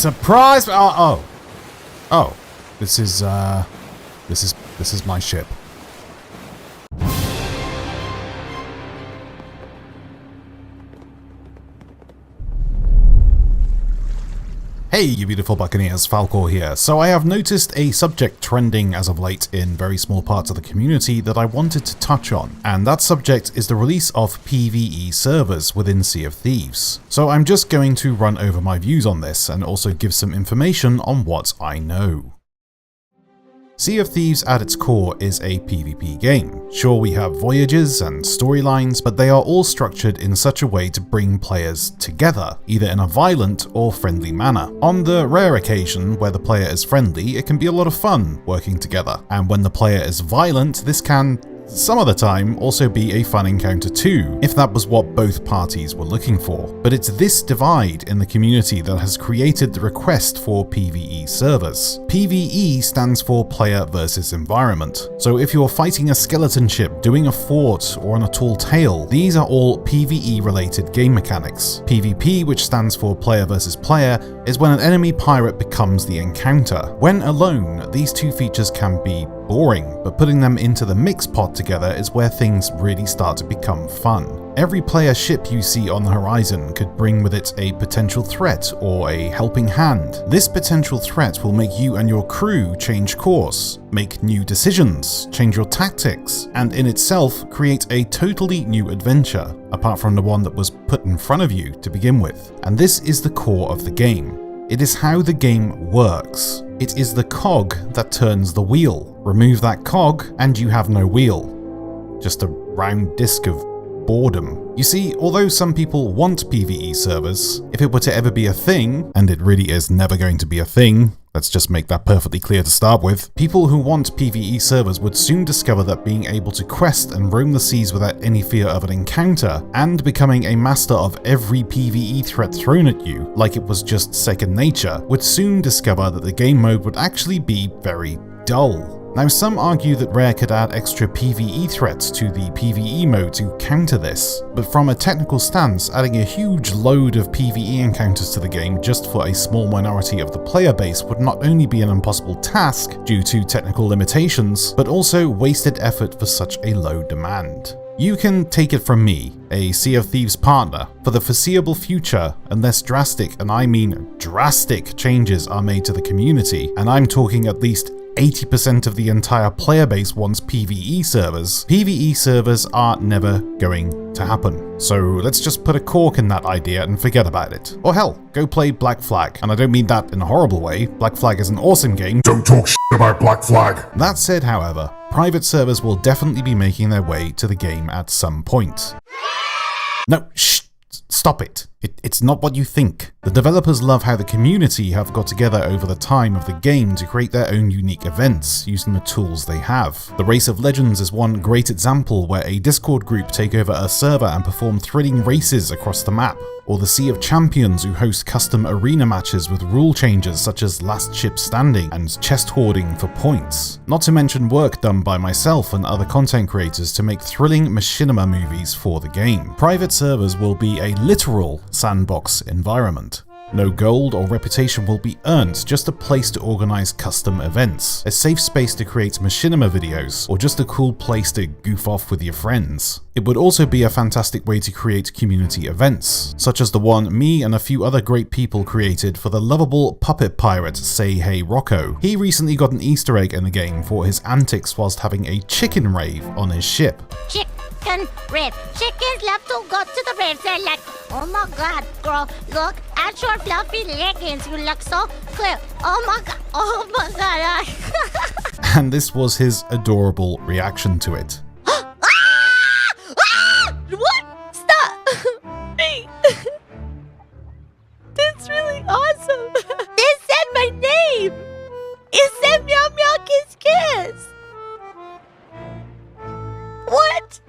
Surprise! Oh. This is my ship. Hey you beautiful buccaneers, Falcore here. So I have noticed a subject trending as of late in very small parts of the community that I wanted to touch on, and that subject is the release of PVE servers within Sea of Thieves. So I'm just going to run over my views on this and also give some information on what I know. Sea of Thieves at its core is a PvP game. Sure, we have voyages and storylines, but they are all structured in such a way to bring players together, either in a violent or friendly manner. On the rare occasion where the player is friendly, it can be a lot of fun working together, and when the player is violent, this can, some of the time, also be a fun encounter too, if that was what both parties were looking for. But it's this divide in the community that has created the request for PVE servers. PVE stands for Player Vs Enviroment. So if you're fighting a skeleton ship, doing a fort, or on a tall tale, these are all PVE related game mechanics. PvP, which stands for Player vs Player, is when an enemy pirate becomes the encounter. When alone, these two features can be boring, but putting them into the mix pot together is where things really start to become fun. Every player ship you see on the horizon could bring with it a potential threat or a helping hand. This potential threat will make you and your crew change course, make new decisions, change your tactics, and in itself create a totally new adventure, apart from the one that was put in front of you to begin with. And this is the core of the game. It is how the game works. It is the cog that turns the wheel. Remove that cog and you have no wheel. Just a round disc of boredom. You see, although some people want PVE servers, if it were to ever be a thing, and it really is never going to be a thing, let's just make that perfectly clear to start with, people who want PVE servers would soon discover that being able to quest and roam the seas without any fear of an encounter, and becoming a master of every PVE threat thrown at you, like it was just second nature, would soon discover that the game mode would actually be very dull. Now, some argue that Rare could add extra PvE threats to the PvE mode to counter this, but from a technical stance, adding a huge load of PvE encounters to the game just for a small minority of the player base would not only be an impossible task due to technical limitations, but also wasted effort for such a low demand. You can take it from me, a Sea of Thieves partner, for the foreseeable future, unless drastic, and I mean drastic, changes are made to the community, and I'm talking at least 80% of the entire player base wants PVE servers, PVE servers are never going to happen. So let's just put a cork in that idea and forget about it. Or hell, go play Black Flag. And I don't mean that in a horrible way. Black Flag is an awesome game. Don't talk shit about Black Flag. That said, however, private servers will definitely be making their way to the game at some point. No, shh. Stop it. It's not what you think. The developers love how the community have got together over the time of the game to create their own unique events using the tools they have. The Race of Legends is one great example where a Discord group take over a server and perform thrilling races across the map. Or the Sea of Champions, who host custom arena matches with rule changes such as last ship standing and chest hoarding for points. Not to mention work done by myself and other content creators to make thrilling machinima movies for the game. Private servers will be a literal sandbox environment. No gold or reputation will be earned, just a place to organize custom events, a safe space to create machinima videos, or just a cool place to goof off with your friends. It would also be a fantastic way to create community events, such as the one me and a few other great people created for the lovable puppet pirate Say Hey Rocco. He recently got an Easter egg in the game for his antics whilst having a chicken rave on his ship. Chicken rave. Chickens love to go to the raves. They're like, oh my god, girl, look at your fluffy leggings. You look so cute. Oh my god. And this was his adorable reaction to it. What? Stop! Hey. That's really awesome. It said my name. It said meow meow kiss kiss. What?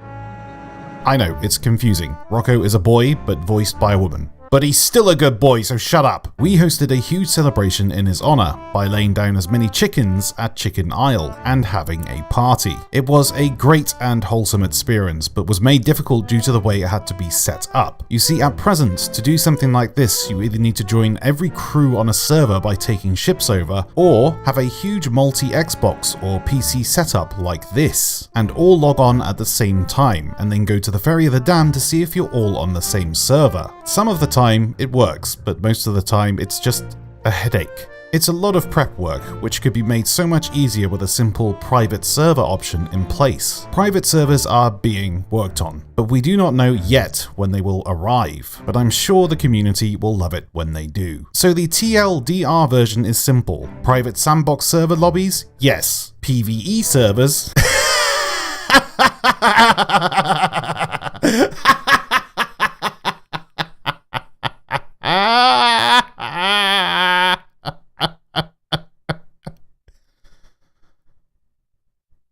I know, it's confusing. Rocco is a boy, but voiced by a woman. But he's still a good boy, so shut up. We hosted a huge celebration in his honor by laying down as many chickens at Chicken Isle and having a party. It was a great and wholesome experience, but was made difficult due to the way it had to be set up. You see, at present, to do something like this, you either need to join every crew on a server by taking ships over, or have a huge multi-Xbox or PC setup like this, and all log on at the same time, and then go to the Ferry of the Damned to see if you're all on the same server. Some of the time it works, but most of the time it's just a headache. It's a lot of prep work, which could be made so much easier with a simple private server option in place. Private servers are being worked on, but we do not know yet when they will arrive, but I'm sure the community will love it when they do. So the TLDR version is simple. Private sandbox server lobbies? Yes. PVE servers?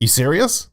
You serious?